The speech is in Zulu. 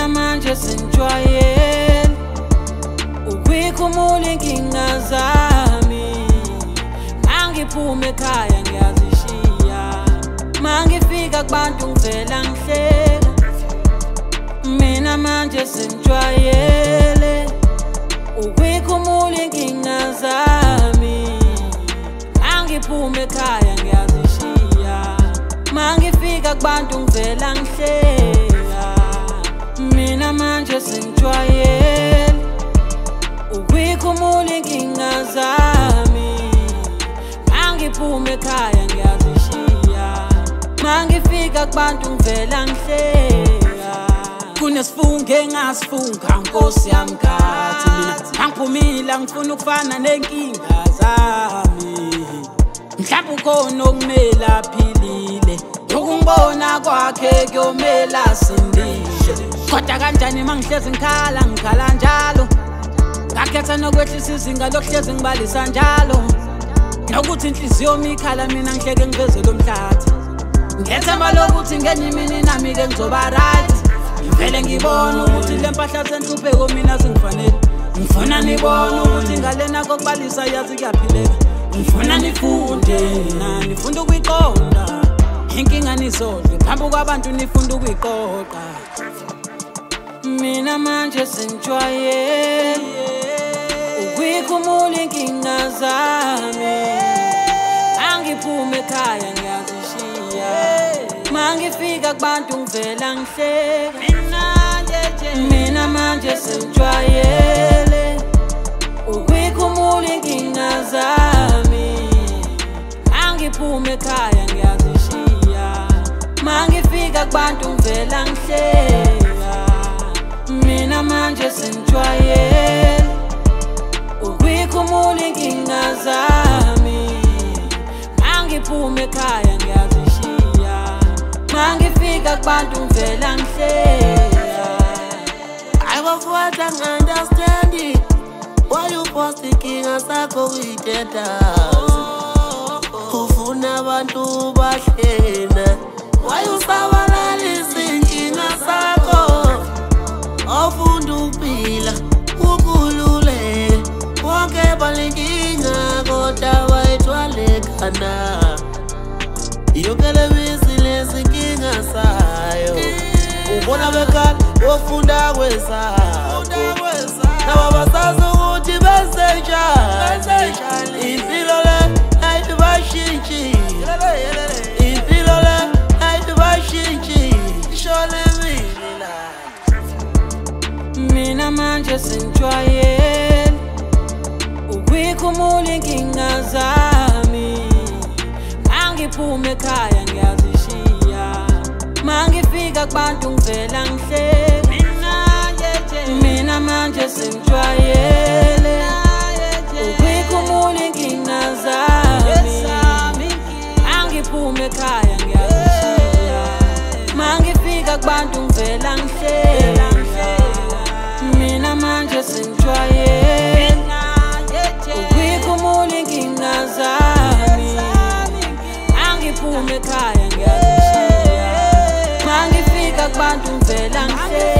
mina manje sengijwayele ukwikhumula inkinga zami. Mangiphume ekhaya ngiyazishiya, mangifika kubantu ngivela ngihleka. Mina manje sengijwayele ukwikhumula inkinga zami. Mangiphume ekhaya ngiyazishiya, mangifika kubantu ngivela ngihleka. Mina manje sengijwayele ukwikhumula inkinga zami. Mangiphume ekhaya ngiyazishiya, mangifika kubantu ngivela ngihleka. Kunesifungo engasifunga Nkosi yami ngathi mina angiphumile ngifuna ukufana nenkinga zami. Mhlawumbe ukhona okumele aphilile, ukungibona kwakhe kuyomela asindile. Kodwa kanjani mangihlezi ngikhala njalo, ngakhetha nokwehlisa izinga lokuhlezi ngibalisa njalo. Nokuthi inhliziyo yami ikhala mina ngihleke ngivezele umhlathi. Ngethemba lokuthi ngenye imini nami-ke ngizoba right. Ngivele ngibona ukuthi le mpahla zenhlupheko mina zingifanele. Ngifuna nibone ukuthi ngalena kokubalisa yazi kuyaphileka. Ngifuna nifunde nifunde ukuyiqonda inkinga nizodle phambi kwabantu, nifunde ukuyiqoqa. Mina manje sengijwayele ukwikhumula inkinga zami. Mangiphume ekhaya ngiyazishiya, mangifika kubantu ngivela ngihleka. Mina manje sengijwayele ukwikhumula inkinga zami. Mangiphume ekhaya ngiyazishiya, mangifika kubantu ngivela ngihleka. Mina manje sengijwayele ukwikhumula inkinga zami. Mangiphume ekhaya ngiyazishiya, mangifika kubantu ngivela ngihleka. I was what I understand it. Why you post inkinga zakho kuyiteta? Ufuna abantu bahlena. Why you sabalalisa inkinga zakho? Ofunda ukuphila ukhululeke, wonke balenkinga kodwa bayithwalekana. Yonke bisi lezi inkinga sayo, ubona bekhala ofunda kwesakho. Nabo basazi ukuthi benze njani. Impilo le ayibashintshile, impilo le ayibashintshile. Ishole mina Mina manje sengijwayele ukwikhumula inkinga zami. Mangiphume ekhaya ngiyazishiya, mangifika kubantu ngivela ngihleka. Mina manje sengijwayele ukwikhumula inkinga zami. Mangiphume ekhaya ngiyazishiya, mangifika kubantu ngivela ngihleka. Mina manje sengijwayele ukwikhumula inkinga zami. Mangiphume ekhaya ngiyazishiya, mangifika kubantu ngivela ngihleka.